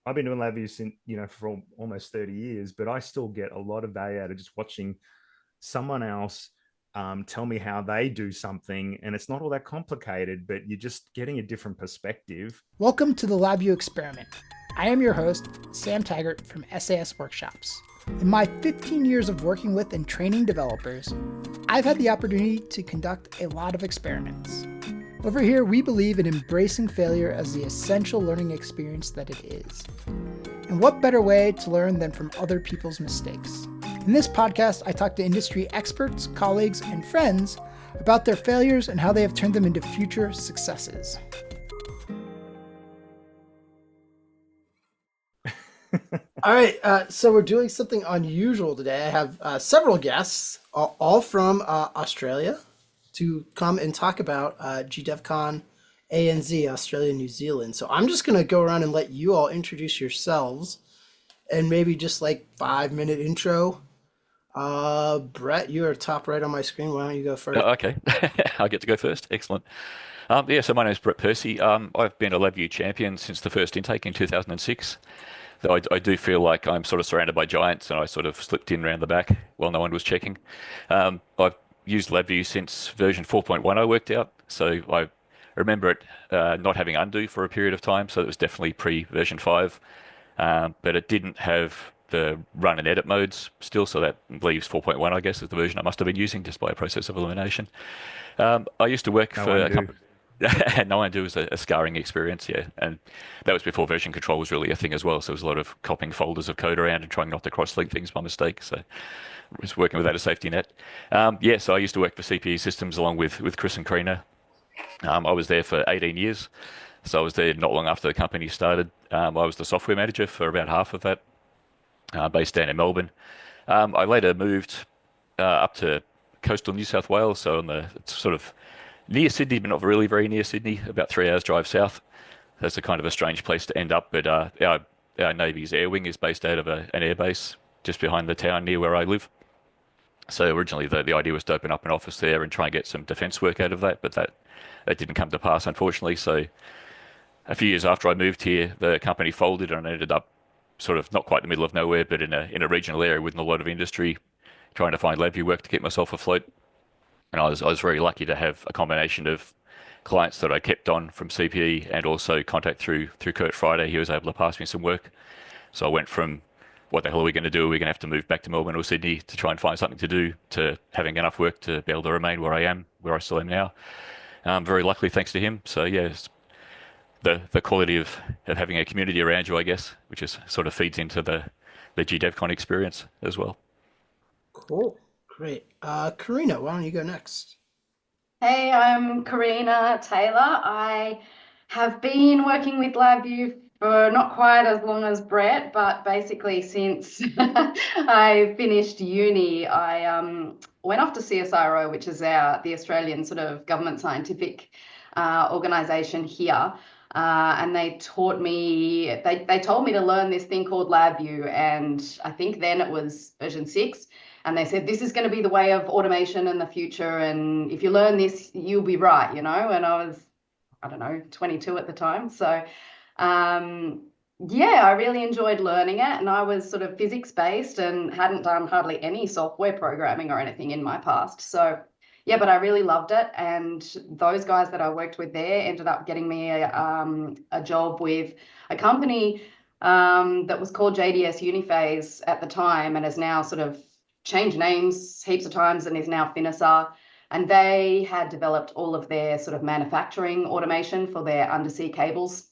I've been doing LabVIEW since, for almost 30 years, but I still get a lot of value out of just watching someone else tell me how they do something. And it's not all that complicated, but you're just getting a different perspective. Welcome to the LabVIEW Experiment. I am your host, Sam Taggart from SAS Workshops. In my 15 years of working with and training developers, I've had the opportunity to conduct a lot of experiments. Over here, we believe in embracing failure as the essential learning experience that it is. And what better way to learn than from other people's mistakes? In this podcast, I talk to industry experts, colleagues, and friends about their failures and how they have turned them into future successes. All right, so we're doing something unusual today. I have several guests, all from Australia, to come and talk about GDevCon ANZ, Australia, New Zealand. So I'm just going to go around and let you all introduce yourselves and maybe just like 5-minute intro. Brett, you are top right on my screen. Why don't you go first? Okay, I get to go first. Excellent. So my name is Brett Percy. I've been a LabVIEW Champion since the first intake in 2006. Though I do feel like I'm sort of surrounded by giants and I sort of slipped in around the back while no one was checking. I've used LabVIEW since version 4.1 I worked out. So I remember it not having undo for a period of time. So it was definitely pre-version 5. But it didn't have the run and edit modes still. So that leaves 4.1, I guess, is the version I must have been using just by a process of elimination. I used to work No for a undo. company. No undo was a scarring experience, yeah. And that was before version control was really a thing as well. So there was a lot of copying folders of code around and trying not to cross-link things by mistake. So I was working without a safety net. So I used to work for CPE Systems along with Chris and Karina. I was there for 18 years. So I was there not long after the company started. I was the software manager for about half of that, based down in Melbourne. I later moved up to coastal New South Wales, so on the it's sort of near Sydney, but not really very near Sydney, about 3 hours drive south. That's a kind of a strange place to end up, but our Navy's Air Wing is based out of an air base just behind the town near where I live. So originally the idea was to open up an office there and try and get some defence work out of that, but that didn't come to pass, unfortunately. So a few years after I moved here, the company folded and I ended up sort of not quite the middle of nowhere, but in a regional area with a lot of industry, trying to find LabVIEW work to keep myself afloat. And I was very lucky to have a combination of clients that I kept on from CPE and also contact through Kurt Friday. He was able to pass me some work. So I went from what the hell are we going to do? We're going to have to move back to Melbourne or Sydney to try and find something to do to having enough work to be able to remain where I still am now. Very luckily, thanks to him. So yeah, it's the quality of having a community around you, I guess, which is sort of feeds into the GDevCon experience as well. Cool. Great. Karina, why don't you go next? Hey, I'm Karina Taylor. I have been working with LabVIEW for not quite as long as Brett, but basically since I finished uni, I went off to CSIRO, which is the Australian sort of government scientific organisation here. And they taught me, they told me to learn this thing called LabVIEW, and I think then it was version 6. And they said, this is going to be the way of automation in the future. And if you learn this, you'll be right, you know? And I was, I don't know, 22 at the time. So, I really enjoyed learning it. And I was sort of physics based and hadn't done hardly any software programming or anything in my past. So, yeah, but I really loved it. And those guys that I worked with there ended up getting me a job with a company that was called JDS Uniphase at the time and is now sort of changed names heaps of times and is now Finisar. And they had developed all of their sort of manufacturing automation for their undersea cables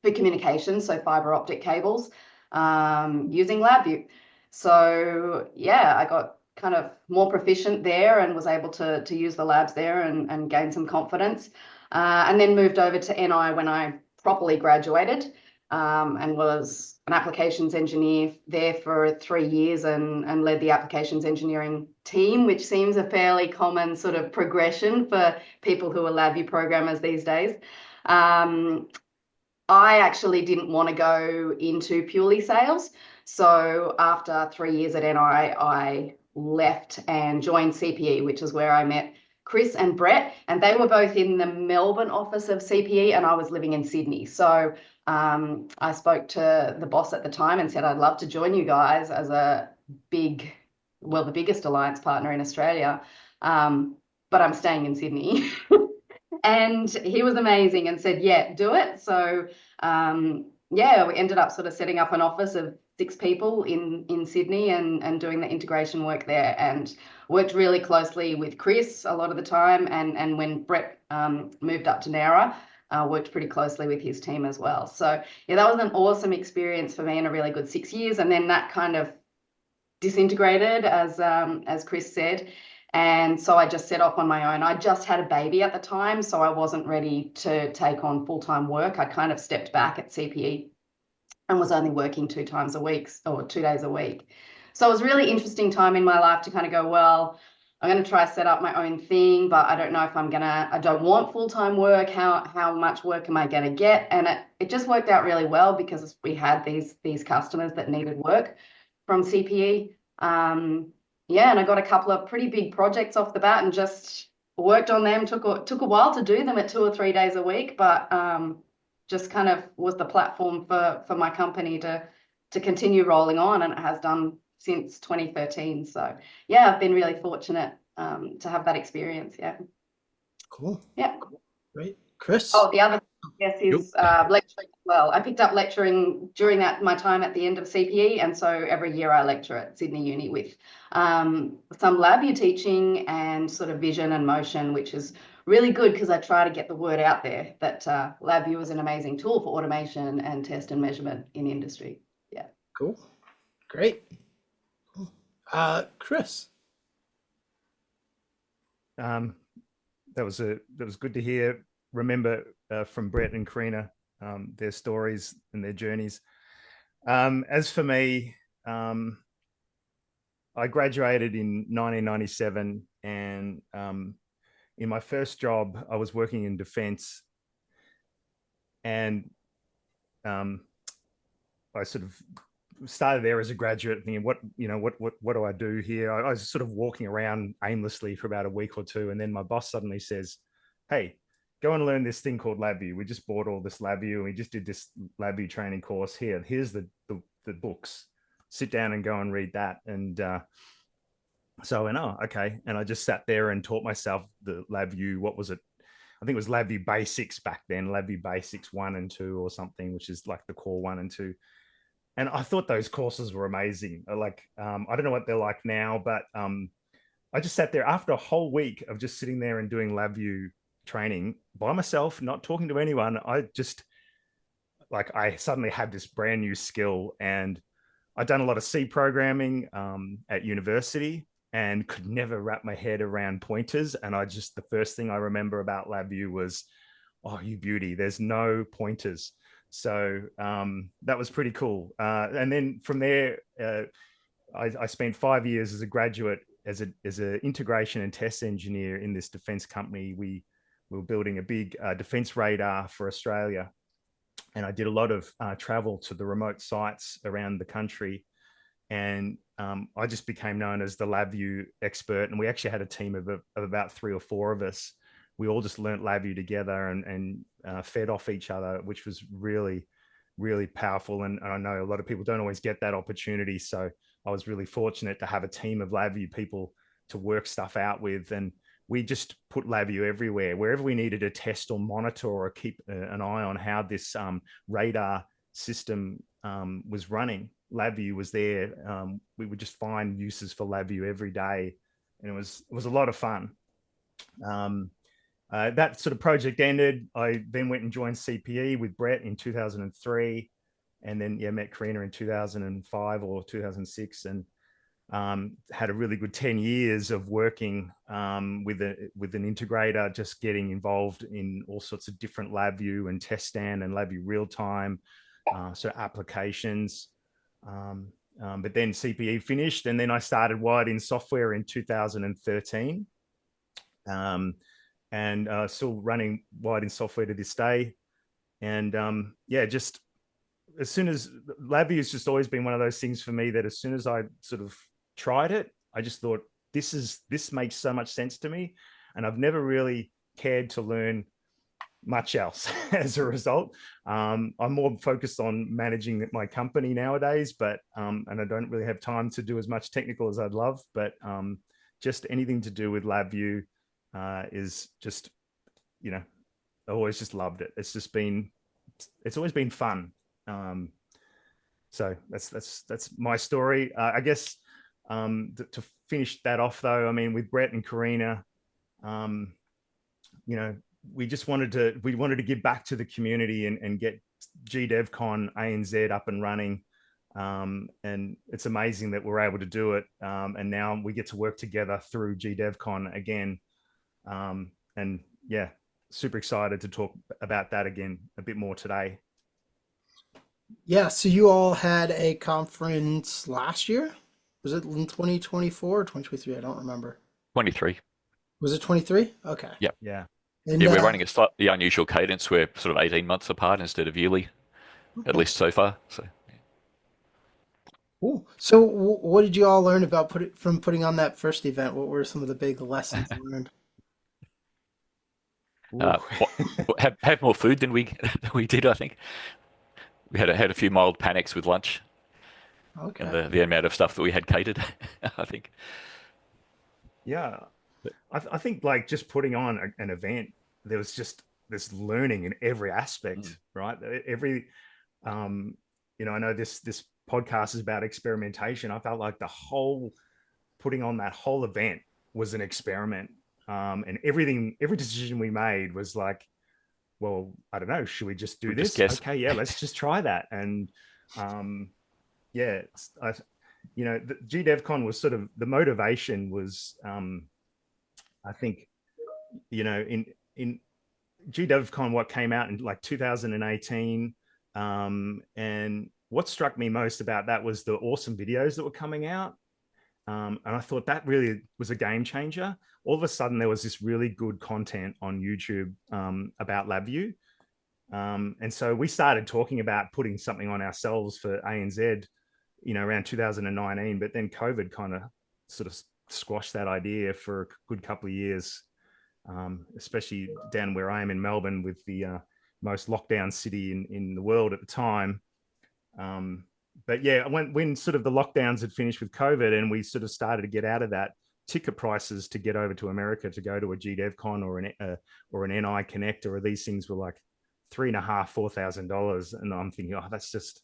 for communications, so fiber optic cables, using LabVIEW. So yeah, I got kind of more proficient there and was able to use the labs there and gain some confidence. And then moved over to NI when I properly graduated. And was an applications engineer there for 3 years and led the applications engineering team, which seems a fairly common sort of progression for people who are LabVIEW programmers these days. I actually didn't want to go into purely sales. So after 3 years at NI, I left and joined CPE, which is where I met Chris and Brett, and they were both in the Melbourne office of CPE, and I was living in Sydney. So I spoke to the boss at the time and said, I'd love to join you guys as a the biggest alliance partner in Australia, but I'm staying in Sydney. And he was amazing and said, yeah, do it. So yeah, we ended up sort of setting up an office of 6 people in Sydney and doing the integration work there, and worked really closely with Chris a lot of the time. And when Brett moved up to Nowra, worked pretty closely with his team as well. So yeah, that was an awesome experience for me and a really good 6 years. And then that kind of disintegrated, as Chris said. And so I just set off on my own. I just had a baby at the time, so I wasn't ready to take on full-time work. I kind of stepped back at CPE and was only working 2 times a week or 2 days a week. So it was a really interesting time in my life to kind of go, well, I'm going to try to set up my own thing, but I don't know if I don't want full-time work. How much work am I going to get? And it just worked out really well because we had these customers that needed work from CPE. Yeah, and I got a couple of pretty big projects off the bat and just worked on them. Took a while to do them at 2 or 3 days a week, but just kind of was the platform for my company to continue rolling on, and it has done since 2013. So yeah, I've been really fortunate to have that experience. Yeah. Cool. Yeah. Great. Chris? Oh, the other thing, yes, is lecturing as well. I picked up lecturing during my time at the end of CPE, and so every year I lecture at Sydney Uni with some LabVIEW teaching and sort of vision and motion, which is really good because I try to get the word out there that LabVIEW is an amazing tool for automation and test and measurement in industry. Yeah. Cool. Great. Cool. Chris? That was good to hear. Remember from Brett and Karina, their stories and their journeys. As for me, I graduated in 1997, and in my first job, I was working in defense, and I sort of started there as a graduate thinking, what do I do here? I was sort of walking around aimlessly for about a week or two, and then my boss suddenly says, hey, go and learn this thing called LabVIEW. We just bought all this LabVIEW, and we just did this LabVIEW training course here. Here's the books. Sit down and go and read that. And so I went, oh, okay. And I just sat there and taught myself the LabVIEW. What was it? I think it was LabVIEW Basics back then, LabVIEW Basics 1 and 2 or something, which is like the core 1 and 2. And I thought those courses were amazing. Like, I don't know what they're like now, but I just sat there after a whole week of just sitting there and doing LabVIEW training by myself, not talking to anyone. I suddenly had this brand new skill, and I'd done a lot of C programming at university and could never wrap my head around pointers. And the first thing I remember about LabVIEW was, oh, you beauty, there's no pointers. So that was pretty cool. And then from there, I spent 5 years as a graduate as an integration and test engineer in this defense company. We were building a big defense radar for Australia. And I did a lot of travel to the remote sites around the country. And I just became known as the LabVIEW expert. And we actually had a team of about 3 or 4 of us. We all just learnt LabVIEW together and fed off each other, which was really, really powerful. And I know a lot of people don't always get that opportunity. So I was really fortunate to have a team of LabVIEW people to work stuff out with. And we just put LabVIEW everywhere, wherever we needed to test or monitor or keep an eye on how this radar system was running. LabVIEW was there. We would just find uses for LabVIEW every day. And it was a lot of fun. That sort of project ended. I then went and joined CPE with Brett in 2003, and then met Karina in 2005 or 2006, and had a really good 10 years of working with an integrator, just getting involved in all sorts of different LabVIEW and test stand and LabVIEW real time sort of applications. But then CPE finished, and then I started Wired in Software in 2013. And still running Wired in Software to this day. And just as soon as LabVIEW has just always been one of those things for me that as soon as I sort of tried it, I just thought this makes so much sense to me. and I've never really cared to learn much else as a result. I'm more focused on managing my company nowadays, but and I don't really have time to do as much technical as I'd love. But just anything to do with LabVIEW is just, you know, I always just loved it. It's always been fun. So that's my story. I guess to finish that off, though, I mean, with Brett and Karina, you know, we wanted to give back to the community and get GDevCon ANZ up and running. And it's amazing that we're able to do it. And now we get to work together through GDevCon again. And yeah, super excited to talk about that again a bit more today. Yeah, so you all had a conference last year? Was it in 2024 or 2023? I don't remember. 23. Was it 23? Okay. Yeah. Yeah. And Yeah, we're running a slightly unusual cadence. We're sort of 18 months apart instead of yearly, at least so far. So cool. So what did you all learn about from putting on that first event? What were some of the big lessons learned? have more food than we did, I think. We had a few mild panics with lunch and Okay. the amount of stuff that we had catered, I think. Yeah. But, I think like just putting on an event, there was just this learning in every aspect, right? Every, you know, I know this podcast is about experimentation. I felt like putting on that whole event was an experiment. And every decision we made was like, well, I don't know, should we just do we just this? guess. Okay, yeah, let's just try that. And yeah, you know, the GDevCon was sort of the motivation was, I think, you know, in GDevCon, what came out in like 2018, and what struck me most about that was the awesome videos that were coming out. And I thought that really was a game changer. All of a sudden, there was this really good content on YouTube about LabVIEW. And so we started talking about putting something on ourselves for ANZ, you know, around 2019. But then COVID kind of sort of squashed that idea for a good couple of years, especially down where I am in Melbourne, with the most lockdown city in the world at the time. But yeah, when sort of the lockdowns had finished with COVID and we sort of started to get out of that, ticket prices to get over to America to go to a GDevCon or an NI Connect or these things were like $3,500–4,000, and I'm thinking, oh, that's just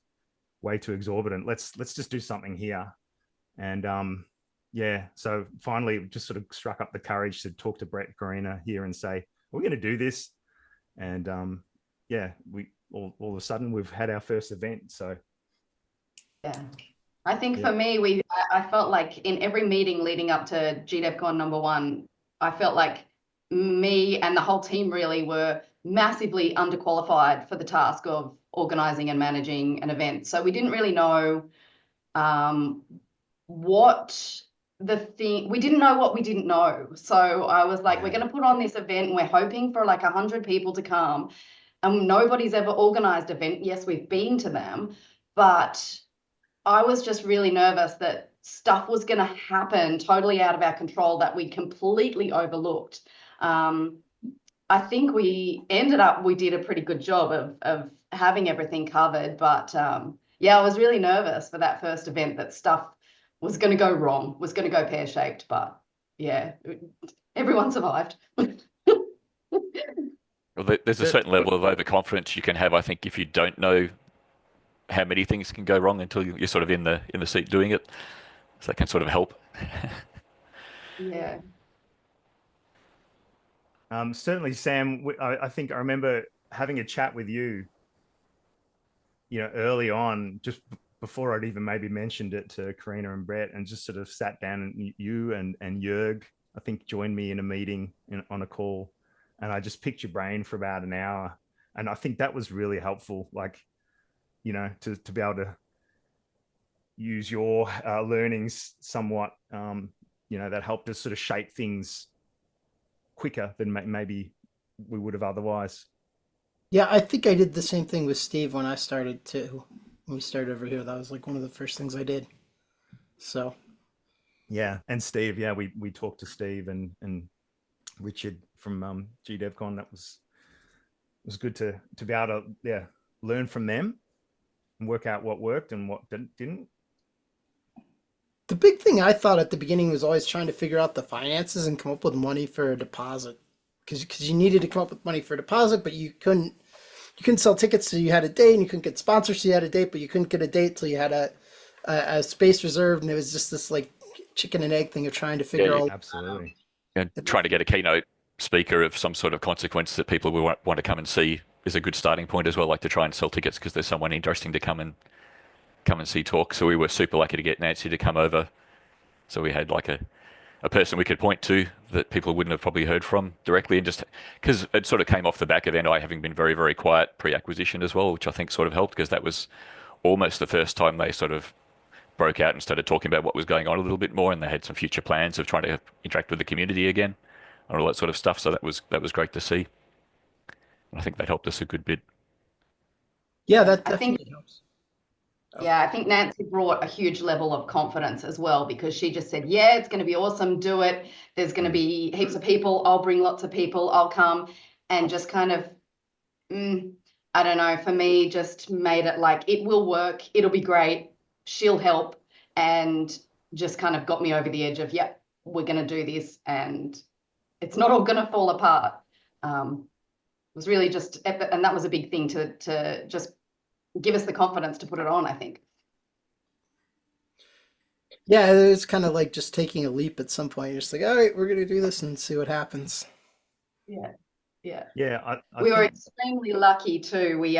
way too exorbitant. Let's just do something here. And yeah, so finally just sort of struck up the courage to talk to Brett and Karina here and say, we're going to do this. And yeah, we all of a sudden we've had our first event. So yeah, I think for me, I felt like in every meeting leading up to GDevCon #1, I felt like me and the whole team really were massively underqualified for the task of organizing and managing an event. So we didn't really know we didn't know what we didn't know. So I was like, we're going to put on this event and we're hoping for like 100 people to come, and nobody's ever organized an event. Yes, we've been to them, but I was just really nervous that stuff was going to happen totally out of our control that we completely overlooked. I think we did a pretty good job of having everything covered. But yeah, I was really nervous for that first event that stuff was going to go wrong, was going to go pear-shaped. But yeah, everyone survived. Well, there's a certain level of overconfidence you can have, I think, if you don't know how many things can go wrong until you're sort of in the seat doing it. So that can sort of help. Yeah. Certainly, Sam, I think I remember having a chat with you, you know, early on, just before I'd even maybe mentioned it to Karina and Brett, and just sort of sat down, and you and Jörg, I think, joined me in a meeting on a call, and I just picked your brain for about an hour. And I think that was really helpful, like, you know, to be able to use your learnings somewhat, you know, that helped us sort of shape things quicker than maybe we would have otherwise. Yeah, I think I did the same thing with Steve when I started too. When we started over here, that was like one of the first things I did. So yeah, and Steve, yeah, we talked to Steve and Richard from GDevCon. That was good to be able to learn from them and work out what worked and what didn't. The big thing I thought at the beginning was always trying to figure out the finances and come up with money for a deposit, because you needed to come up with money for a deposit, but you couldn't sell tickets till you had a date, and you couldn't get sponsors till you had a date, but you couldn't get a date till you had a space reserved, and it was just this like chicken and egg thing of trying to figure all absolutely. And trying to get a keynote speaker of some sort of consequence that people will want to come and see is a good starting point as well. Like to try and sell tickets because there's someone interesting to come and see talk. So we were super lucky to get Nancy to come over. So we had like a person we could point to that people wouldn't have probably heard from directly, and just because it sort of came off the back of andI having been very, very quiet pre-acquisition as well, which I think sort of helped because that was almost the first time they sort of broke out and started talking about what was going on a little bit more, and they had some future plans of trying to interact with the community again and all that sort of stuff. So that was great to see. And I think that helped us a good bit. Yeah, that definitely helps. Yeah, I think Nancy brought a huge level of confidence as well, because she just said, yeah, it's going to be awesome, do it. There's going to be heaps of people. I'll bring lots of people. I'll come. And just kind of, I don't know, for me, just made it like it will work. It'll be great. She'll help. And just kind of got me over the edge of, yep, we're going to do this. And it's not all going to fall apart. It was really just, and that was a big thing to just give us the confidence to put it on, I think. Yeah, it was kind of like just taking a leap at some point. You're just like, all right, we're going to do this and see what happens. Yeah. Yeah. Yeah. We were extremely lucky too. We,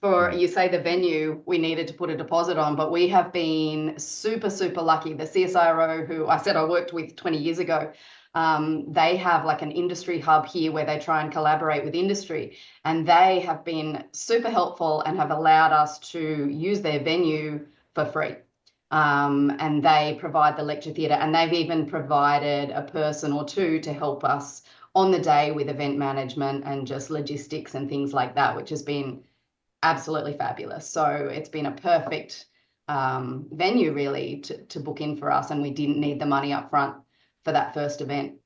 for you say the venue, we needed to put a deposit on, but we have been super, super lucky. The CSIRO, who I said I worked with 20 years ago, they have like an industry hub here where they try and collaborate with industry, and they have been super helpful and have allowed us to use their venue for free. And they provide the lecture theatre, and they've even provided a person or two to help us on the day with event management and just logistics and things like that, which has been absolutely fabulous. So it's been a perfect venue really to book in for us, and we didn't need the money up front for that first event.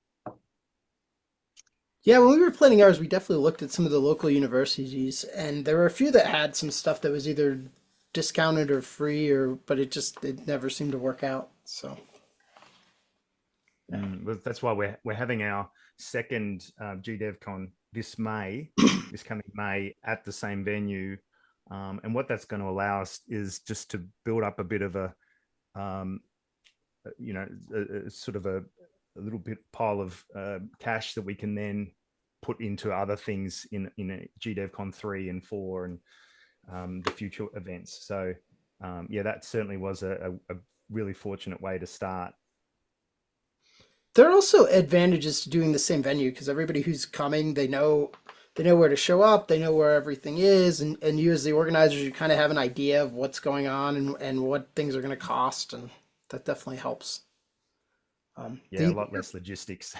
Yeah, when we were planning ours, we definitely looked at some of the local universities, and there were a few that had some stuff that was either discounted or free, but it never seemed to work out. So that's why we're having our second GDevCon this coming May at the same venue, and what that's going to allow us is just to build up a bit of a sort of a little bit pile of cash that we can then put into other things in GDevCon 3 and 4 and the future events. So that certainly was a really fortunate way to start. There are also advantages to doing the same venue, because everybody who's coming, they know where to show up, they know where everything is, and you as the organizers, you kind of have an idea of what's going on and what things are going to cost, and that definitely helps. A lot less logistics.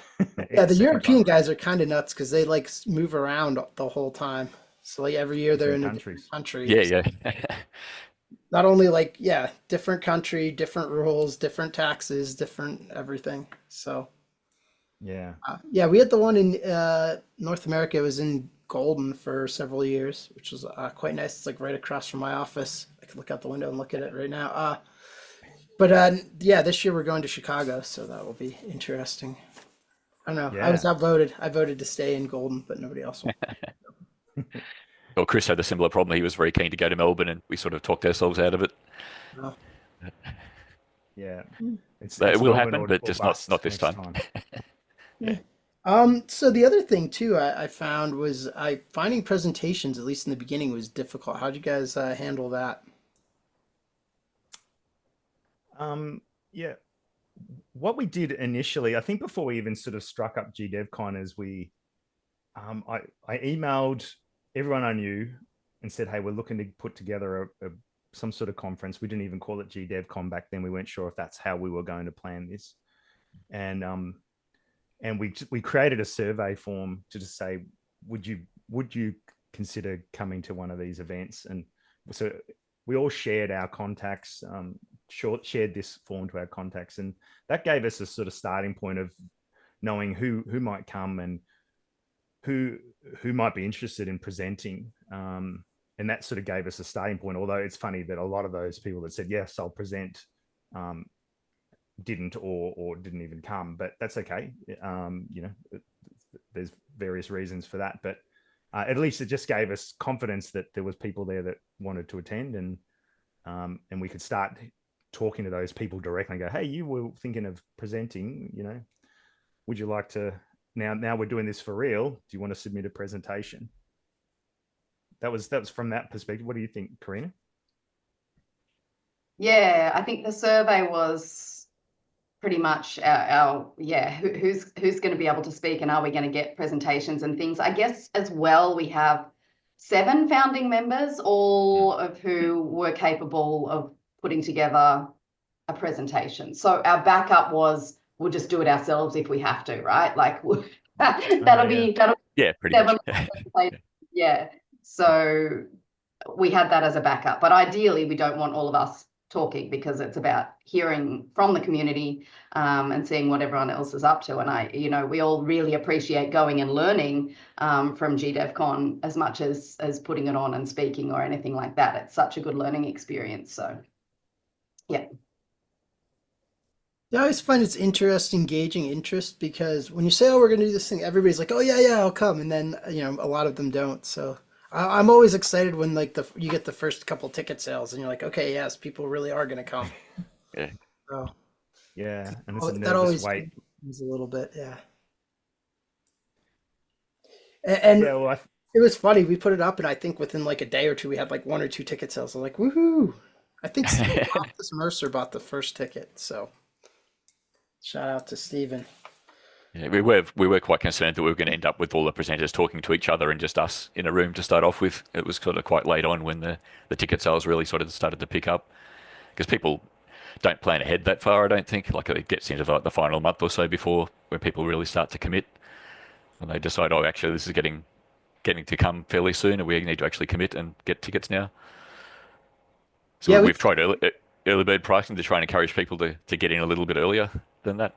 Yeah, the European guys are kind of nuts because they like move around the whole time. So like every year they're in a different country. Yeah. Not only different country, different rules, different taxes, different everything. So yeah, we had the one in North America. It was in Golden for several years, which was quite nice. It's like right across from my office. I could look out the window and look at it right now. But this year we're going to Chicago, so that will be interesting. I don't know. Yeah. I was outvoted. I voted to stay in Golden, but nobody else will. Well, Chris had a similar problem. He was very keen to go to Melbourne, and we sort of talked ourselves out of it. Oh. Yeah, it will happen, but just not this time. Yeah. So the other thing too, I found was finding presentations, at least in the beginning, was difficult. How'd you guys handle that? Yeah, what we did initially, I think before we even sort of struck up GDevCon, is I emailed everyone I knew and said, hey, we're looking to put together some sort of conference. We didn't even call it GDevCon back then. We weren't sure if that's how we were going to plan this. And we created a survey form to just say, would you consider coming to one of these events? And so we all shared our contacts, shared this form to our contacts, and that gave us a sort of starting point of knowing who might come and who might be interested in presenting. And that sort of gave us a starting point. Although it's funny that a lot of those people that said yes, I'll present, didn't or didn't even come. But that's okay. There's various reasons for that. But at least it just gave us confidence that there was people there that wanted to attend, and we could start talking to those people directly and go, hey, you were thinking of presenting, would you like to, now we're doing this for real, do you want to submit a presentation? That was from that perspective. What do you think, Karina? Yeah, I think the survey was pretty much who's going to be able to speak, and are we going to get presentations and things. I guess as well, we have 7 founding members, all of who were capable of putting together a presentation. So our backup was, we'll just do it ourselves if we have to, right? Like that'll be pretty 7 much. Yeah. So we had that as a backup, but ideally we don't want all of us talking, because it's about hearing from the community and seeing what everyone else is up to. And we all really appreciate going and learning from GDevCon as much as putting it on and speaking or anything like that. It's such a good learning experience. So, yeah. Yeah, I always find it's interesting gauging interest, because when you say, oh, we're going to do this thing, everybody's like, oh, yeah, I'll come. And then, a lot of them don't. So I'm always excited when you get the first couple ticket sales and you're like, okay, yes, people really are going to come. Yeah. So, yeah. And it's a that always wait. A little bit. Yeah. And yeah, it was funny. We put it up, and I think within like a day or two, we had like 1 or 2 ticket sales. I'm like, woohoo. I think Office Mercer bought the first ticket. So shout out to Stephen. Yeah, we were quite concerned that we were going to end up with all the presenters talking to each other and just us in a room to start off with. It was sort of quite late on when the ticket sales really sort of started to pick up, because people don't plan ahead that far, I don't think. Like, it gets into the final month or so before when people really start to commit, and they decide, oh, actually this is getting to come fairly soon, and we need to actually commit and get tickets now. So yeah, we've tried early bird pricing to try and encourage people to get in a little bit earlier than that,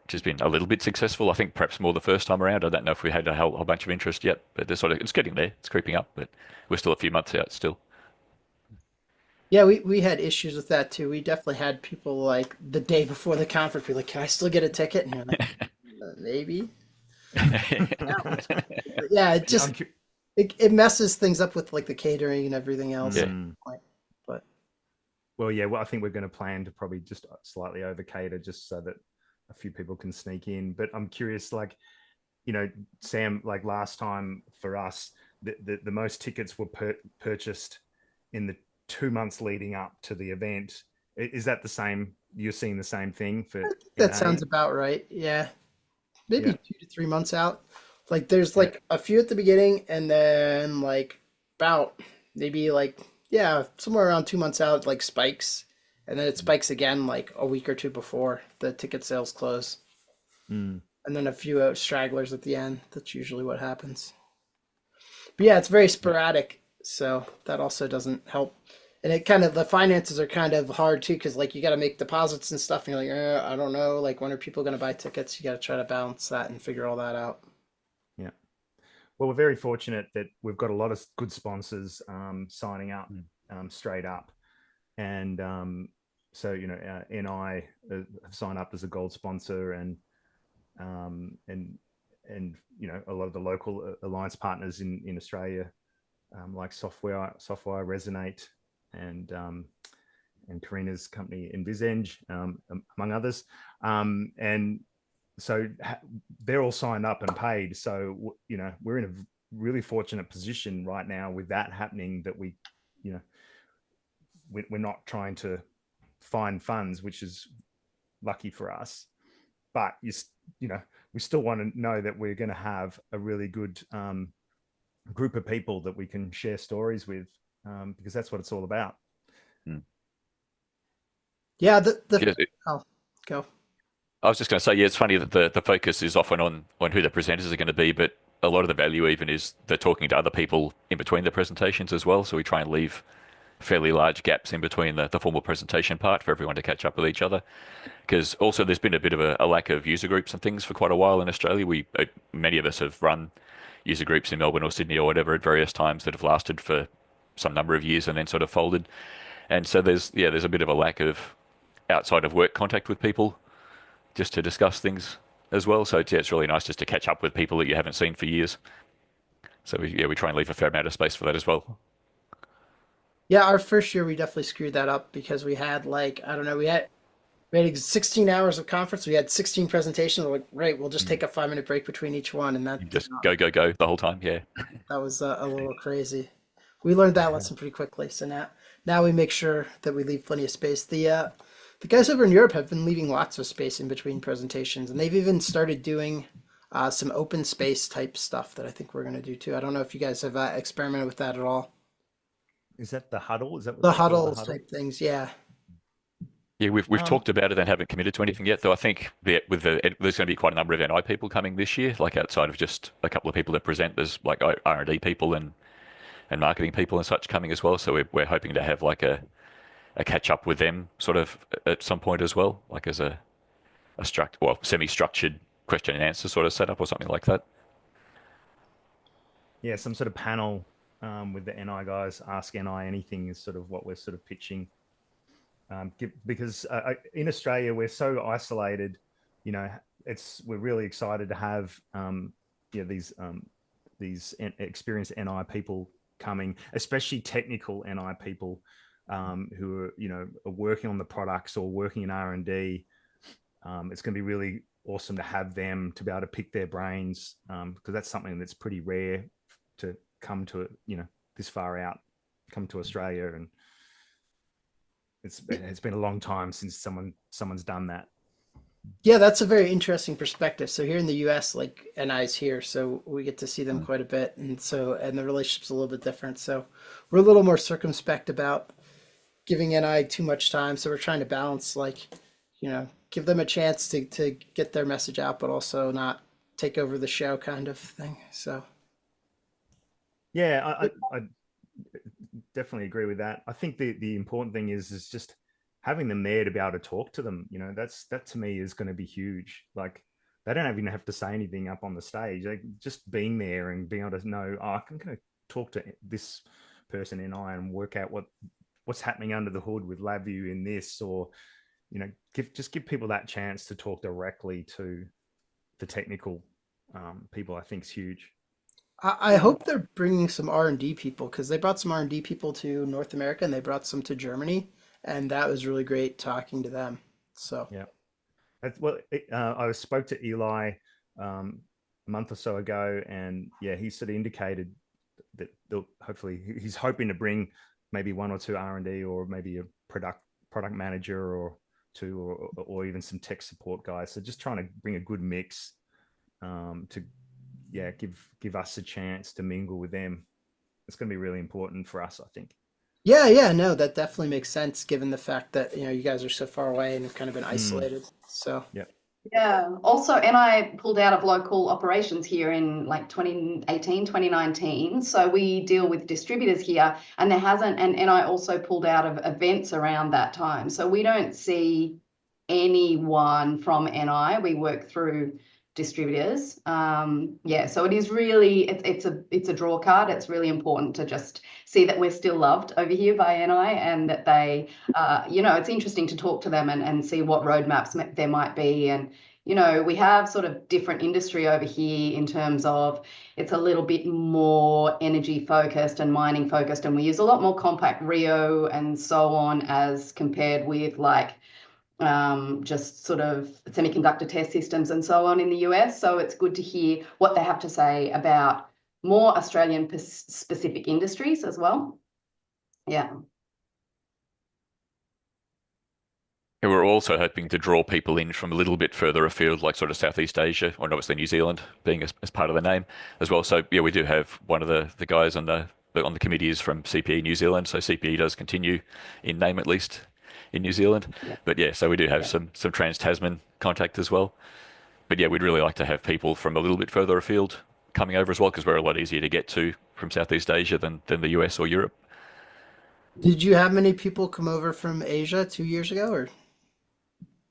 which has been a little bit successful. I think perhaps more the first time around. I don't know if we had a whole bunch of interest yet, but it's getting there. It's creeping up, but we're still a few months out still. Yeah, we had issues with that too. We definitely had people like the day before the conference be like, can I still get a ticket? And you're like, maybe. Yeah, it just it messes things up with like the catering and everything else. Yeah. But I think we're going to plan to probably just slightly over cater, just so that a few people can sneak in. But I'm curious, like, Sam, like last time for us, the most tickets were purchased in the 2 months leading up to the event. Is that the same? You're seeing the same thing for? That sounds about right. Yeah, maybe 2 to 3 months out. Like there's like a few at the beginning, and then like about maybe like somewhere around 2 months out, like spikes. And then it spikes again like a week or 2 before the ticket sales close. And then a few stragglers at the end. That's usually what happens. But yeah, it's very sporadic. So that also doesn't help. And it kind of, the finances are kind of hard too, because like you got to make deposits and stuff. And you're like, I don't know. Like, when are people going to buy tickets? You got to try to balance that and figure all that out. Yeah. Well, we're very fortunate that we've got a lot of good sponsors signing up straight up. And so, andI have signed up as a gold sponsor, and a lot of the local alliance partners in Australia, like Software Resonate, and Karina's company Envisage, among others. And so they're all signed up and paid. So, we're in a really fortunate position right now with that happening, that we're not trying to find funds, which is lucky for us. But we still want to know that we're going to have a really good group of people that we can share stories with, because that's what it's all about. Yeah. Go. I was just going to say, it's funny that the focus is often on who the presenters are going to be, but a lot of the value even is they're talking to other people in between the presentations as well. So we try and leave fairly large gaps in between the formal presentation part for everyone to catch up with each other. Because also there's been a bit of a lack of user groups and things for quite a while in Australia. Many of us have run user groups in Melbourne or Sydney or whatever at various times that have lasted for some number of years and then sort of folded. And so there's a bit of a lack of outside of work contact with people just to discuss things as well. So it's really nice just to catch up with people that you haven't seen for years. So we try and leave a fair amount of space for that as well. Yeah, our first year we definitely screwed that up because we had like, I don't know, we had 16 hours of conference. We had 16 presentations. We're like, great, we'll just take a 5-minute break between each one, and You that just go the whole time. Yeah. that was a little crazy. We learned that lesson pretty quickly. So now we make sure that we leave plenty of space. The guys over in Europe have been leaving lots of space in between presentations, and they've even started doing some open space type stuff that I think we're going to do too. I don't know if you guys have experimented with that at all. Is that the huddle? Is that what The they call the huddles huddle? type things, yeah. Yeah, we've Um, talked about it and haven't committed to anything yet, though I think there's going to be quite a number of NI people coming this year, like outside of just a couple of people that present, there's like R&D people and marketing people and such coming as well. So we're hoping to have like a catch up with them sort of at some point as well, like as a semi-structured question and answer sort of setup or something like that. yeah, some sort of panel with the NI guys, ask NI anything is sort of what we're sort of pitching. Because in Australia we're so isolated, you know, we're really excited to have these experienced NI people coming, especially technical NI people who are are working on the products or working in R&D. It's going to be really awesome to have them to be able to pick their brains because that's something that's pretty rare to come to this far out, come to Australia, and it's been a long time since someone's done that. Yeah, that's a very interesting perspective. So here in the US, like NI's here, so we get to see them quite a bit, and the relationship's a little bit different. So we're a little more circumspect about giving NI too much time. So we're trying to balance, like, give them a chance to get their message out, but also not take over the show kind of thing. So Yeah, I definitely agree with that. I think the important thing is just having them there to be able to talk to them. That to me is going to be huge. Like they don't even have to say anything up on the stage. Like just being there and being able to know, oh, I'm going to talk to this person in I and work out what's happening under the hood with LabVIEW in this, or give people that chance to talk directly to the technical people. I think is huge. I hope they're bringing some R&D people because they brought some R&D people to North America and they brought some to Germany, and that was really great talking to them. So Yeah. Well, I spoke to Eli a month or so ago, and yeah, he sort of indicated that hopefully he's hoping to bring maybe one or two R&D or maybe a product manager or two, or even some tech support guys. So just trying to bring a good mix to give us a chance to mingle with them. It's going to be really important for us, I think. yeah, no, that definitely makes sense given the fact that you guys are so far away and have kind of been isolated. So Yeah. Yeah. Also, NI pulled out of local operations here in like 2018, 2019. So we deal with distributors here, and NI also pulled out of events around that time. So we don't see anyone from NI. We work through distributors. So it is really, it's a draw card. It's really important to just see that we're still loved over here by NI, and that they, it's interesting to talk to them and see what roadmaps there might be. And, we have sort of different industry over here in terms of it's a little bit more energy focused and mining focused, and we use a lot more compact Rio and so on as compared with like just sort of semiconductor test systems and so on in the US. So it's good to hear what they have to say about more Australian specific industries as well. Yeah. And we're also hoping to draw people in from a little bit further afield, like sort of Southeast Asia, or obviously New Zealand being as part of the name as well. So yeah, we do have one of the guys on the committee is from CPE New Zealand. So CPE does continue in name at least in New Zealand. Yeah. But yeah, so we do have some trans-Tasman contact as well. But yeah, we'd really like to have people from a little bit further afield coming over as well, because we're a lot easier to get to from Southeast Asia than the US or Europe. Did you have many people come over from Asia 2 years ago or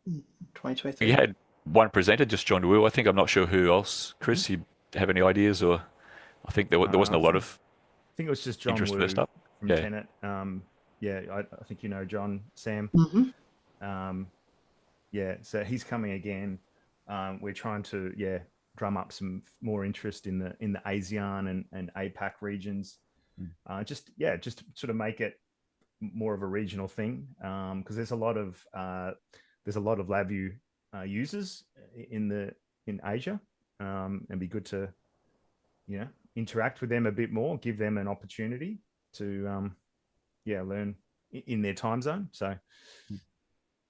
You 2023? had one presenter, just John Wu. I think I'm not sure who else. Chris, you have any ideas? Or I think there wasn't I a lot think of it was just John interest first Wu up. from Yeah. Tenet. Yeah, I think you know John, Sam. Mm-hmm. Um, yeah, so he's coming again. We're trying to drum up some more interest in the ASEAN and APAC regions. Mm. Just sort of make it more of a regional thing because there's a lot of LabVIEW users in Asia, and be good to interact with them a bit more, give them an opportunity to learn in their time zone. So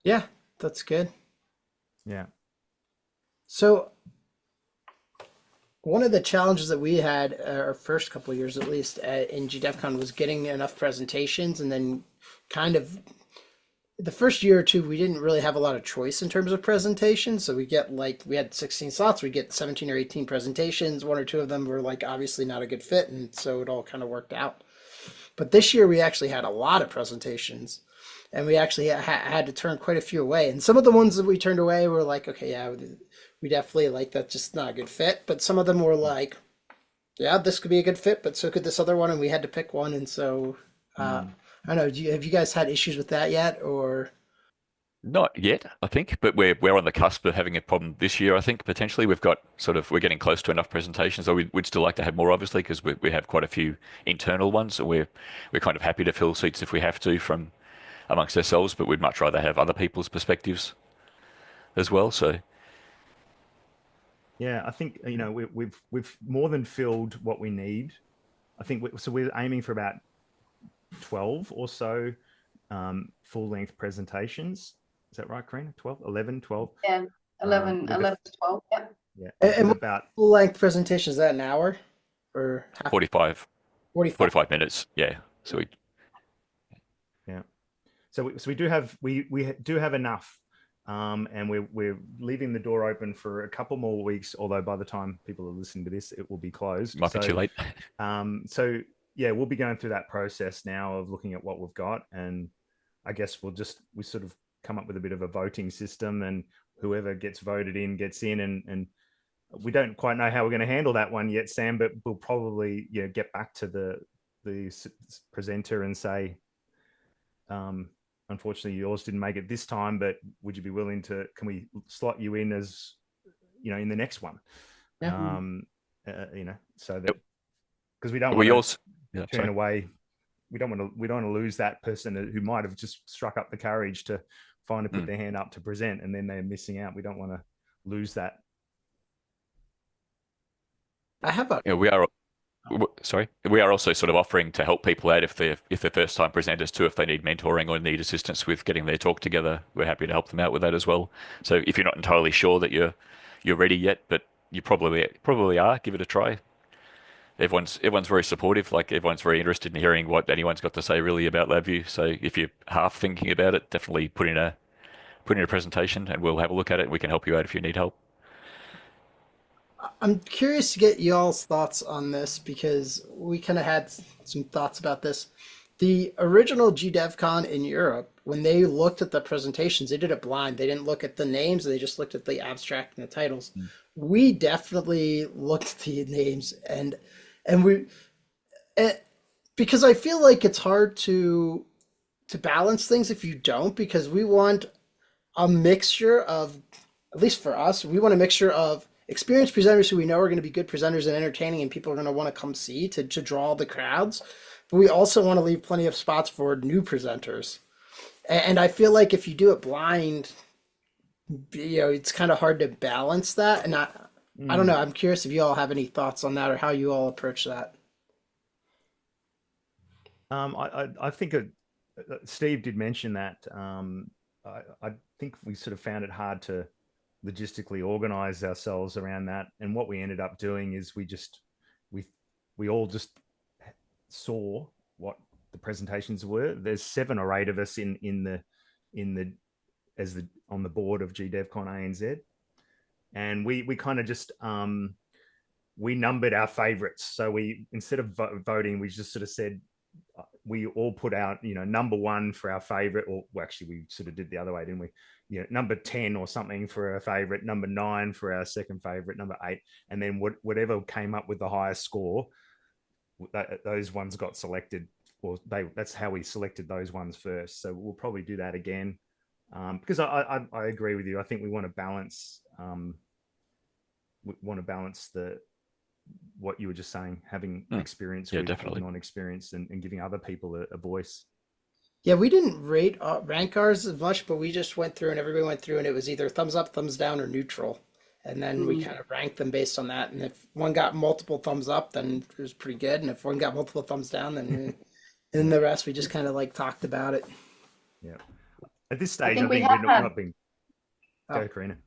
Yeah, that's good. yeah. So one of the challenges that we had our first couple of years, at least in GDevCon, was getting enough presentations, and then kind of the first year or two, we didn't really have a lot of choice in terms of presentations. So we had 16 slots, we get 17 or 18 presentations. One or two of them were like obviously not a good fit, and so it all kind of worked out. But this year we actually had a lot of presentations, and we actually had to turn quite a few away. And some of the ones that we turned away were like, okay, yeah, we definitely like that's just not a good fit. But some of them were like, yeah, this could be a good fit, but so could this other one, and we had to pick one. And so Mm. I don't know. Have you guys had issues with that yet, or? Not yet, I think, but we're on the cusp of having a problem this year. I think potentially we're getting close to enough presentations. So we'd still like to have more, obviously, because we have quite a few internal ones. So we're kind of happy to fill seats if we have to from amongst ourselves, but we'd much rather have other people's perspectives as well. So Yeah, I think we've more than filled what we need. I think we're aiming for about 12 or so full length presentations. Is that right, Karina? 12, 11, 12. Yeah, 11, With a 11 to 12. Yeah. yeah, And with what about full length presentation is that, an hour or half? 45, 45? 45 minutes. Yeah. So we yeah. So we do have enough, and we're leaving the door open for a couple more weeks. Although by the time people are listening to this, it will be closed. might be too late. So yeah, we'll be going through that process now of looking at what we've got, and I guess we sort of come up with a bit of a voting system, and whoever gets voted in gets in, and we don't quite know how we're going to handle that one yet, Sam, but we'll probably get back to the presenter and say, unfortunately, yours didn't make it this time, but would you be willing to? Can we slot you in as in the next one? Yeah. So that because we don't want We to also, yeah, turn sorry. away. We don't want to lose that person who might have just struck up the courage to finally put Mm. their hand up to present, and then they're missing out. We don't want to lose that. I have a Yeah, sorry. We are also sort of offering to help people out if they're first time presenters too, if they need mentoring or need assistance with getting their talk together, we're happy to help them out with that as well. So if you're not entirely sure that you're ready yet, but you probably are, give it a try. Everyone's very supportive, like everyone's very interested in hearing what anyone's got to say really about LabVIEW. So if you're half thinking about it, definitely put in a presentation and we'll have a look at it and we can help you out if you need help. I'm curious to get y'all's thoughts on this because we kind of had some thoughts about this. The original GDevCon in Europe, when they looked at the presentations, they did it blind. They didn't look at the names, they just looked at the abstract and the titles. Mm. We definitely looked at the names and we and because I feel like it's hard to balance things if you don't because we want a mixture of, at least for us, we want a mixture of experienced presenters who we know are going to be good presenters and entertaining and people are going to want to come see to draw the crowds. But we also want to leave plenty of spots for new presenters. And I feel like if you do it blind, it's kind of hard to balance that. And I don't Mm. know. I'm curious if you all have any thoughts on that or how you all approach that. I think Steve did mention that. I think we sort of found it hard to logistically organize ourselves around that. And what we ended up doing is we we all just saw what the presentations were. There's 7 or 8 of us in the as the on the board of GDevCon ANZ, and we kind of just we numbered our favorites. So we instead of voting, we just sort of said we all put out, number one for our favorite, or well, actually we sort of did the other way, didn't we? Number 10 or something for our favorite, number 9 for our second favorite, number 8, and then whatever came up with the highest score, those ones got selected, or that's how we selected those ones first. So we'll probably do that again, because I agree with you. I think we want to balance what you were just saying, having experience with definitely non-experience, and giving other people a voice. Yeah, we didn't rank ours as much, but we just went through and everybody went through and it was either thumbs up, thumbs down, or neutral. And then we kind of ranked them based on that. And if one got multiple thumbs up, then it was pretty good. And if one got multiple thumbs down, then and the rest we just kind of like talked about it. Yeah. At this stage, I think we we're not being. Go, Karina.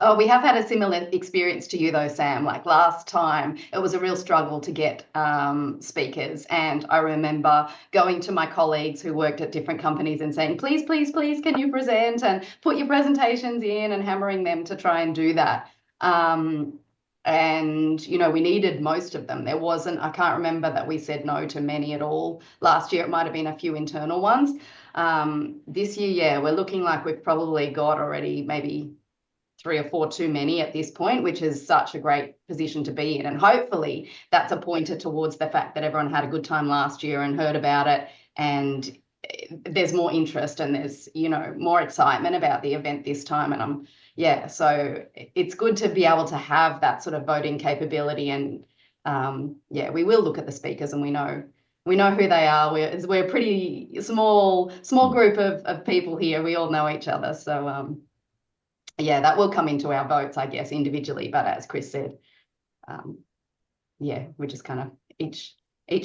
Oh, we have had a similar experience to you though, Sam. Like last time, it was a real struggle to get speakers. And I remember going to my colleagues who worked at different companies and saying, please, please, please, can you present and put your presentations in, and hammering them to try and do that. And, we needed most of them. I can't remember that we said no to many at all. Last year, it might have been a few internal ones. This year, yeah, we're looking like we've probably got already maybe 3 or 4 too many at this point, which is such a great position to be in. And hopefully that's a pointer towards the fact that everyone had a good time last year and heard about it, and there's more interest and there's, more excitement about the event this time. And so it's good to be able to have that sort of voting capability. And we will look at the speakers, and we know who they are. We're a pretty small group of people here. We all know each other. So that will come into our votes, I guess, individually. But as Chris said, we just kind of each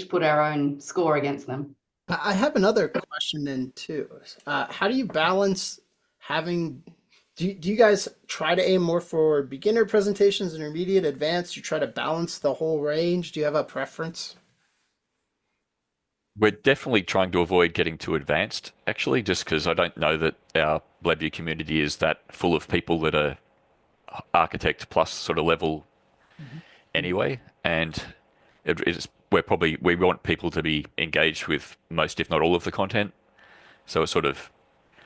put our own score against them. I have another question then too. How do you balance having? Do you guys try to aim more for beginner presentations, intermediate, advanced? You try to balance the whole range? Do you have a preference? We're definitely trying to avoid getting too advanced, actually, just because I don't know that our LabVIEW community is that full of people that are architect plus sort of level anyway. And we want people to be engaged with most, if not all, of the content. So it's sort of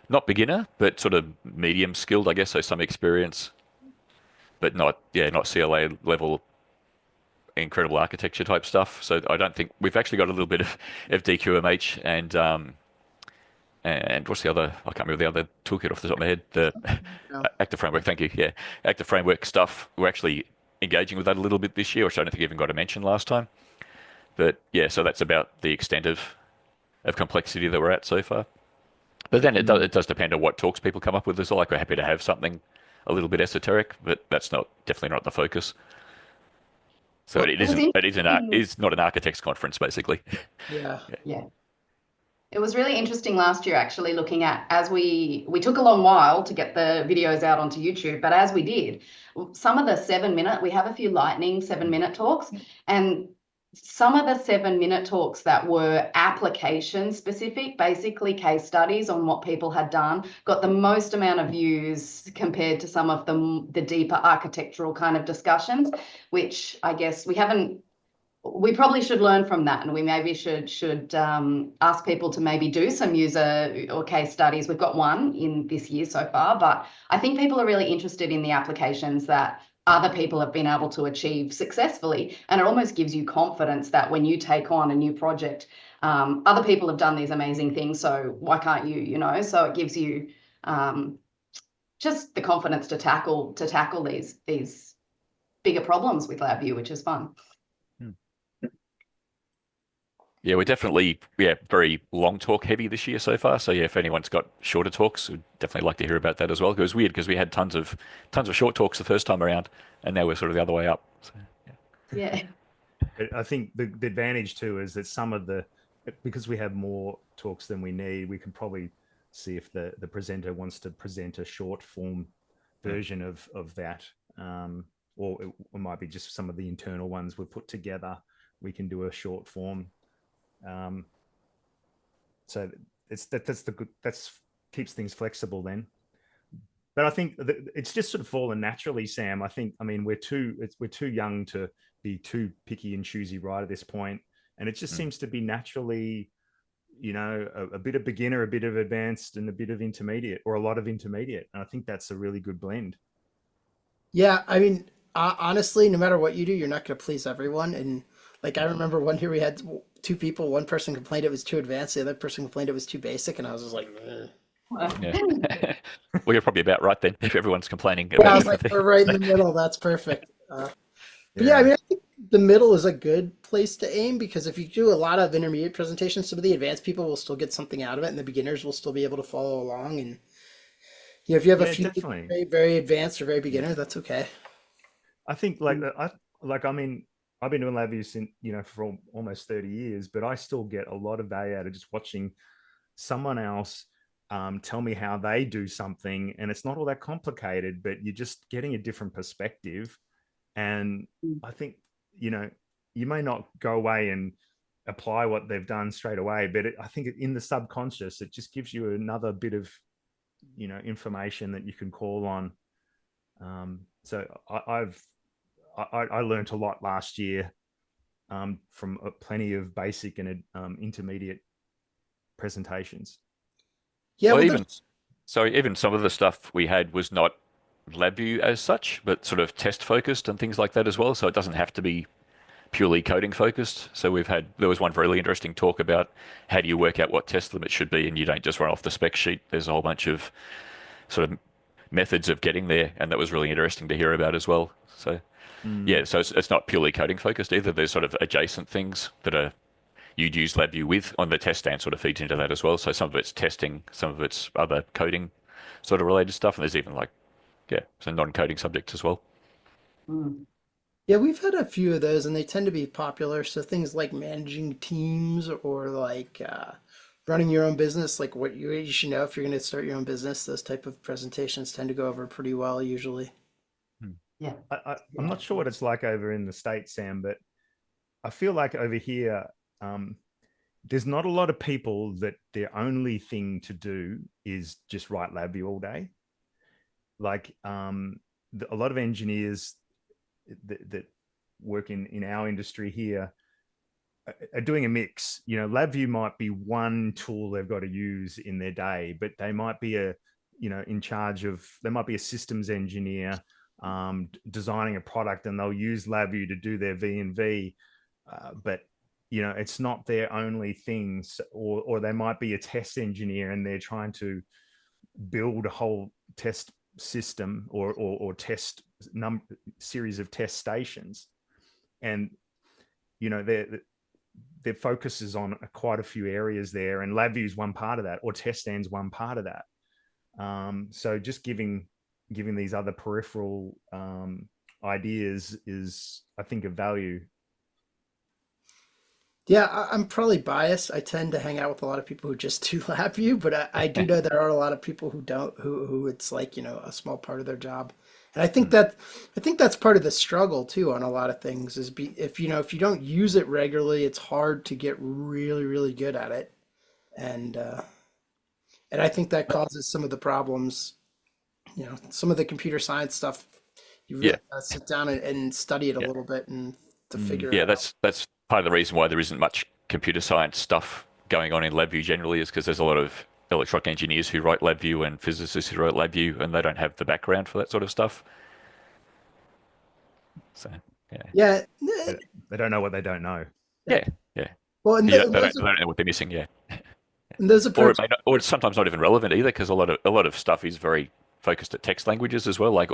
not beginner, but sort of medium skilled, I guess. So some experience, but not CLA level incredible architecture type stuff. So I don't think we've actually got a little bit of DQMH and what's the other? I can't remember the other toolkit off the top of my head. The Active Framework. Thank you. Yeah, Active Framework stuff. We're actually engaging with that a little bit this year, which I don't think even got a mention last time. But yeah, so that's about the extent of complexity that we're at so far. But then it does depend on what talks people come up with as well. Like we're happy to have something a little bit esoteric, but that's definitely not the focus. So it is not an architects conference, basically. Yeah. It was really interesting last year, actually, looking at, as we took a long while to get the videos out onto YouTube, but as we did, some of the 7-minute, we have a few lightning 7-minute talks, and some of the 7-minute talks that were application specific, basically case studies on what people had done, got the most amount of views compared to some of the deeper architectural kind of discussions, which I guess we probably should learn from that, and we maybe should ask people to maybe do some user or case studies. We've got one in this year so far, but I think people are really interested in the applications that other people have been able to achieve successfully, and it almost gives you confidence that when you take on a new project, other people have done these amazing things, so why can't you? So it gives you just the confidence to tackle these bigger problems with LabVIEW, which is fun. Yeah, we're definitely very long talk heavy this year so far. So yeah, if anyone's got shorter talks, we'd definitely like to hear about that as well. It was weird because we had tons of short talks the first time around, and now we're sort of the other way up. So, yeah. I think the advantage too is that because we have more talks than we need, we can probably see if the presenter wants to present a short form version of that, or it might be just some of the internal ones we've put together. We can do a short form. So that's keeps things flexible then. But I think it's just sort of fallen naturally, Sam. I mean we're too young to be too picky and choosy right at this point, and it just Mm. seems to be naturally, a bit of beginner, a bit of advanced, and a bit of intermediate, or a lot of intermediate. And I think that's a really good blend. Yeah, I mean, honestly, no matter what you do, you're not going to please everyone. And like, I remember one year we had two people. One person complained it was too advanced. The other person complained it was too basic. And I was just like, "Ugh." Yeah. Well, you're probably about right then if everyone's complaining Yeah, I about was like, different we're things. right in the middle. That's perfect. But yeah, I Yeah. mean, I think the middle is a good place to aim because if you do a lot of intermediate presentations, some of the advanced people will still get something out of it, and the beginners will still be able to follow along. And if you have a Yeah, few people definitely. very, very advanced or very Yeah. beginner, that's okay. I think I mean, I've been doing LabVIEW since, for almost 30 years, but I still get a lot of value out of just watching someone else tell me how they do something. And it's not all that complicated, but you're just getting a different perspective. And I think, you know, you may not go away and apply what they've done straight away, but I think in the subconscious, it just gives you another bit of, information that you can call on. So I learned a lot last year from plenty of basic and intermediate presentations. Yeah, Well, well, even there's sorry, even some of the stuff we had was not LabVIEW as such, but sort of test focused and things like that as well. So it doesn't have to be purely coding focused. So there was one really interesting talk about how do you work out what test limit should be, and you don't just run off the spec sheet. There's a whole bunch of sort of methods of getting there, and that was really interesting to hear about as well. So Mm. yeah, so it's not purely coding focused either. There's sort of adjacent things that are you'd use LabVIEW with on the test stand sort of feeds into that as well. So some of it's testing, some of it's other coding sort of related stuff, and there's even like some non-coding subjects as well. Mm. Yeah, we've had a few of those, and they tend to be popular. So things like managing teams or like running your own business, like what you should know if you're going to start your own business. Those type of presentations tend to go over pretty well usually. Hmm. Yeah. I'm Yeah. not sure what it's like over in the States, Sam, but I feel like over here, um, there's not a lot of people that their only thing to do is just write LabVIEW all day. Like a lot of engineers that work in our industry here are doing a mix. LabVIEW might be one tool they've got to use in their day, but they might be in charge of, they might be a systems engineer designing a product, and they'll use LabVIEW to do their V and V. But it's not their only things, or they might be a test engineer and they're trying to build a whole test system or test series of test stations, and their focus is on quite a few areas there, and LabVIEW is one part of that, or test stands one part of that. So just giving these other peripheral ideas is, I think, of value. Yeah, I'm probably biased. I tend to hang out with a lot of people who just do LabVIEW, but I do know there are a lot of people who don't, who it's like, a small part of their job. And I think that's part of the struggle too on a lot of things is if you don't use it regularly, it's hard to get really, really good at it. And and I think that causes some of the problems, some of the computer science stuff, you really Yeah, gotta sit down and study it a yeah, little bit and to Mm. figure yeah. it out. That's part of the reason why there isn't much computer science stuff going on in LabVIEW generally, is because there's a lot of electronic engineers who write LabVIEW and physicists who write LabVIEW, and they don't have the background for that sort of stuff. So yeah, Yeah, They don't know what they don't know. yeah. yeah, yeah. Well, and, Yeah, those they don't know what they're missing. Yeah. and those Or it approaches. may not, or it's sometimes not even relevant either, because a lot of stuff is very focused at text languages as well. Like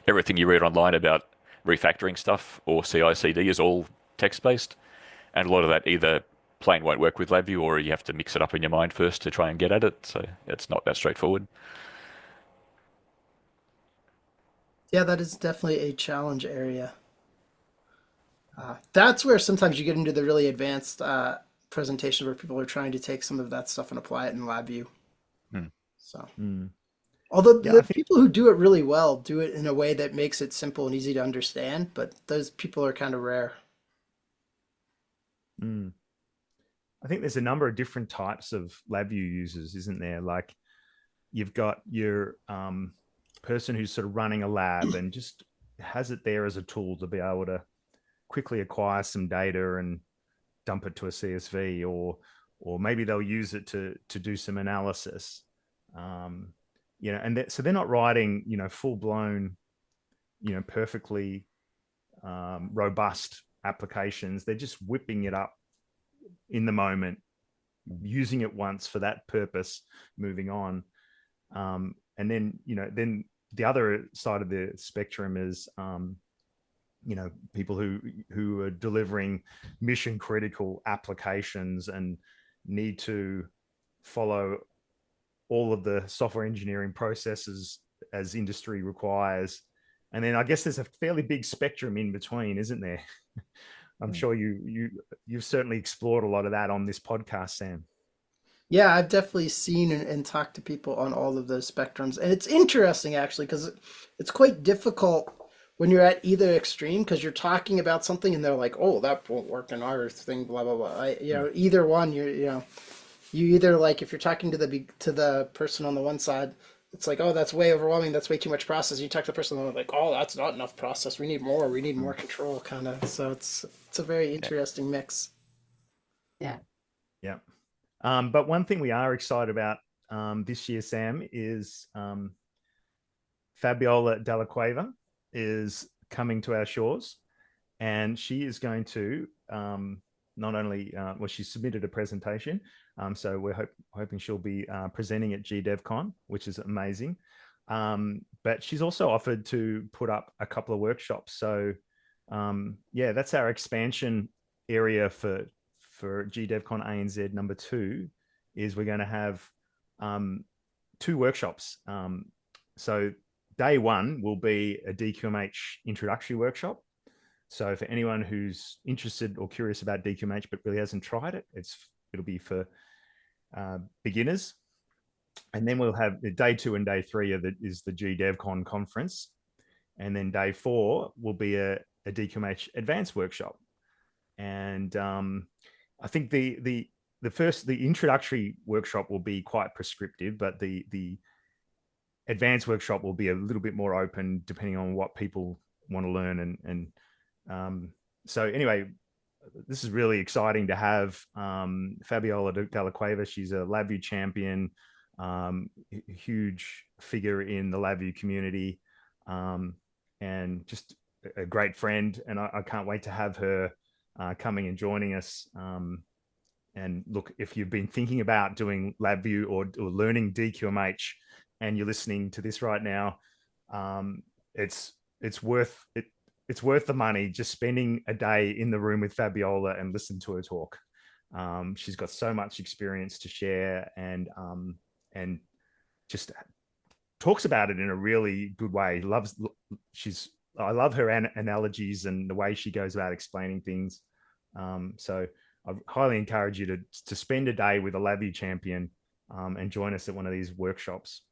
everything you read online about refactoring stuff or CI/CD is all text based, and a lot of that either plain won't work with LabVIEW, or you have to mix it up in your mind first to try and get at it. So it's not that straightforward. Yeah, that is definitely a challenge area. That's where sometimes you get into the really advanced presentations where people are trying to take some of that stuff and apply it in LabVIEW. Hmm. So, Mm. although Yeah, I the think. people who do it really well do it in a way that makes it simple and easy to understand, but those people are kind of rare. Mm. I think there's a number of different types of LabVIEW users, isn't there? Like you've got your person who's sort of running a lab and just has it there as a tool to be able to quickly acquire some data and dump it to a CSV, or maybe they'll use it to do some analysis. And so they're not writing, full blown, perfectly robust applications. They're just whipping it up in the moment, using it once for that purpose, moving on. And then, then the other side of the spectrum is, people who are delivering mission critical applications and need to follow all of the software engineering processes as industry requires. And then I guess there's a fairly big spectrum in between, isn't there? I'm sure you've certainly explored a lot of that on this podcast, Sam. Yeah, I've definitely seen and talked to people on all of those spectrums. And it's interesting, actually, because it's quite difficult when you're at either extreme, because you're talking about something and they're like, oh, that won't work in our thing, blah, blah, blah. Either one, you either, like, if you're talking to the person on the one side, it's like, oh, that's way overwhelming. That's way too much process. You talk to the person and they're like, oh, that's not enough process. We need more. We need more control, kind of. So it's a very interesting mix. Yeah. Yeah. But one thing we are excited about this year, Sam, is Fabiola Della Cueva is coming to our shores, and she is going to not only, she submitted a presentation, so we're hoping she'll be presenting at GDevCon, which is amazing. But she's also offered to put up a couple of workshops. So that's our expansion area for GDevCon ANZ number 2, is we're going to have 2 workshops. So day 1 will be a DQMH introductory workshop. So for anyone who's interested or curious about DQMH but really hasn't tried it, it'll be for beginners. And then we'll have the day 2 and day 3 is the GDevCon conference. And then day 4 will be a DQMH advanced workshop. And I think the introductory workshop will be quite prescriptive, but the advanced workshop will be a little bit more open depending on what people want to learn. And so anyway, this is really exciting to have Fabiola Della Cueva. She's a LabVIEW champion, huge figure in the LabVIEW community, and just a great friend. And I can't wait to have her coming and joining us. And look, if you've been thinking about doing LabVIEW or learning DQMH and you're listening to this right now, it's worth it. It's worth the money just spending a day in the room with Fabiola and listen to her talk. She's got so much experience to share, and just talks about it in a really good way. I love her analogies and the way she goes about explaining things. So I highly encourage you to spend a day with a LabVIEW champion and join us at one of these workshops.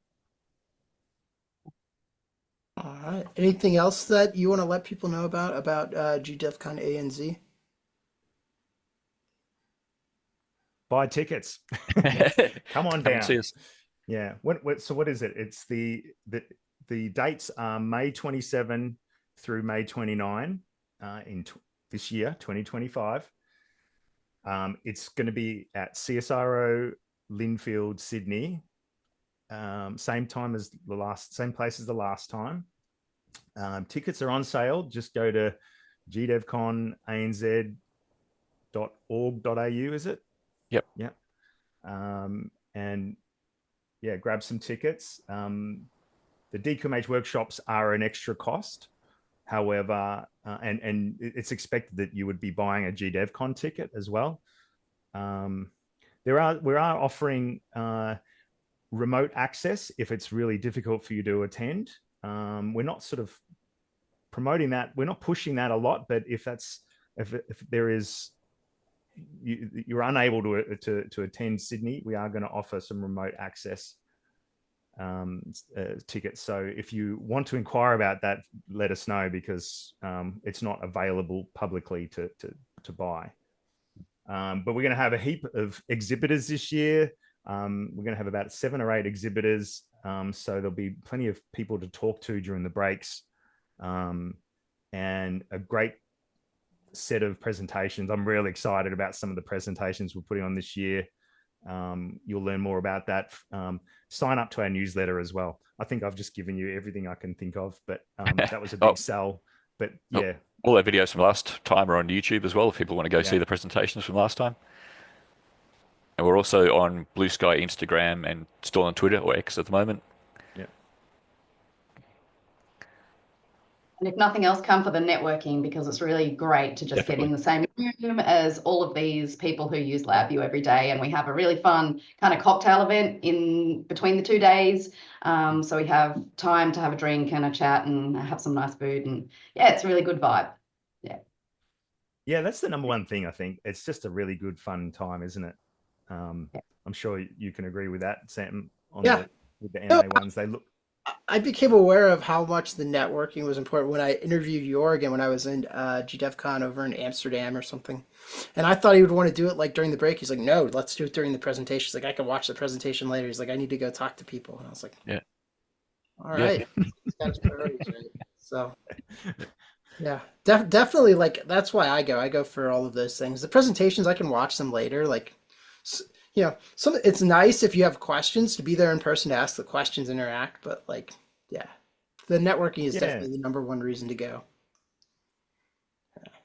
All right. Anything else that you want to let people know about GDevCon ANZ? Buy tickets. Come on down. Yeah. So what is it? It's the dates are May 27 through May 29 in this year, 2025. It's going to be at CSIRO Linfield, Sydney. Same place as the last time. Tickets are on sale. Just go to gdevconanz.org.au, is it? Yep. Yep. And yeah, grab some tickets. The DQMH workshops are an extra cost. However, and it's expected that you would be buying a GDevCon ticket as well. We are offering remote access if it's really difficult for you to attend. We're not sort of promoting that. We're not pushing that a lot, but if there is, you're unable to attend Sydney, we are going to offer some remote access tickets. So if you want to inquire about that, let us know, because it's not available publicly to buy. But we're going to have a heap of exhibitors this year. We're going to have about 7 or 8 exhibitors. So there'll be plenty of people to talk to during the breaks, and a great set of presentations. I'm really excited about some of the presentations we're putting on this year. You'll learn more about that. Sign up to our newsletter as well. I think I've just given you everything I can think of, but that was a big sell. But yeah. All our videos from last time are on YouTube as well, if people want to go see the presentations from last time. And we're also on Blue Sky, Instagram, and still on Twitter or X at the moment. Yeah. And if nothing else, come for the networking, because it's really great to just get in the same room as all of these people who use LabVIEW every day. And we have a really fun kind of cocktail event in between the 2 days. So we have time to have a drink and a chat and have some nice food. And yeah, it's a really good vibe. Yeah. Yeah, that's the number one thing, I think. It's just a really good, fun time, isn't it? I'm sure you can agree with that, Sam, with the NA ones. They look. I became aware of how much the networking was important when I interviewed Jorgen when I was in GDevCon over in Amsterdam or something. And I thought he would want to do it like during the break. He's like, no, let's do it during the presentation. He's like, I can watch the presentation later. He's like, I need to go talk to people. And I was like, all right. He's got his priorities, right? So yeah, definitely, like, that's why I go for all of those things. The presentations, I can watch them later. Like, you know, it's nice if you have questions to be there in person to ask the questions, interact, but like, yeah, the networking is definitely the number one reason to go.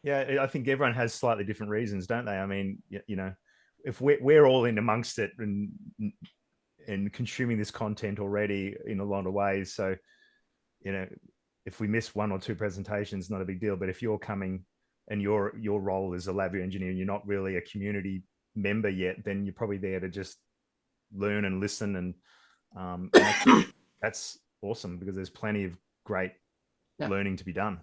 Yeah, I think everyone has slightly different reasons, don't they? I mean, you know, if we're all in amongst it and consuming this content already in a lot of ways, so, you know, if we miss 1 or 2 presentations, not a big deal. But if you're coming and your role is a LabVIEW engineer and you're not really a community member yet, then you're probably there to just learn and listen, and that's awesome, because there's plenty of great learning to be done.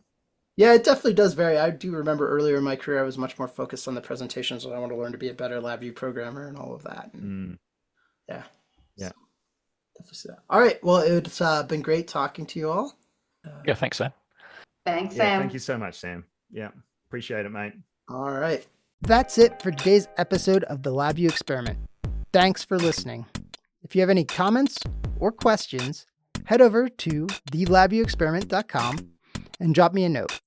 Yeah, it definitely does vary. I do remember earlier in my career, I was much more focused on the presentations, and I want to learn to be a better LabVIEW programmer and all of that. And yeah. So, definitely see that. All right. Well, it's been great talking to you all. Yeah, thanks, Sam. Thanks, Sam. Thank you so much, Sam. Yeah, appreciate it, mate. All right. That's it for today's episode of the LabVIEW Experiment. Thanks for listening. If you have any comments or questions, head over to thelabviewexperiment.com and drop me a note.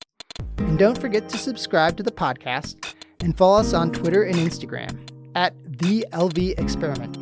And don't forget to subscribe to the podcast and follow us on Twitter and Instagram at the LV Experiment.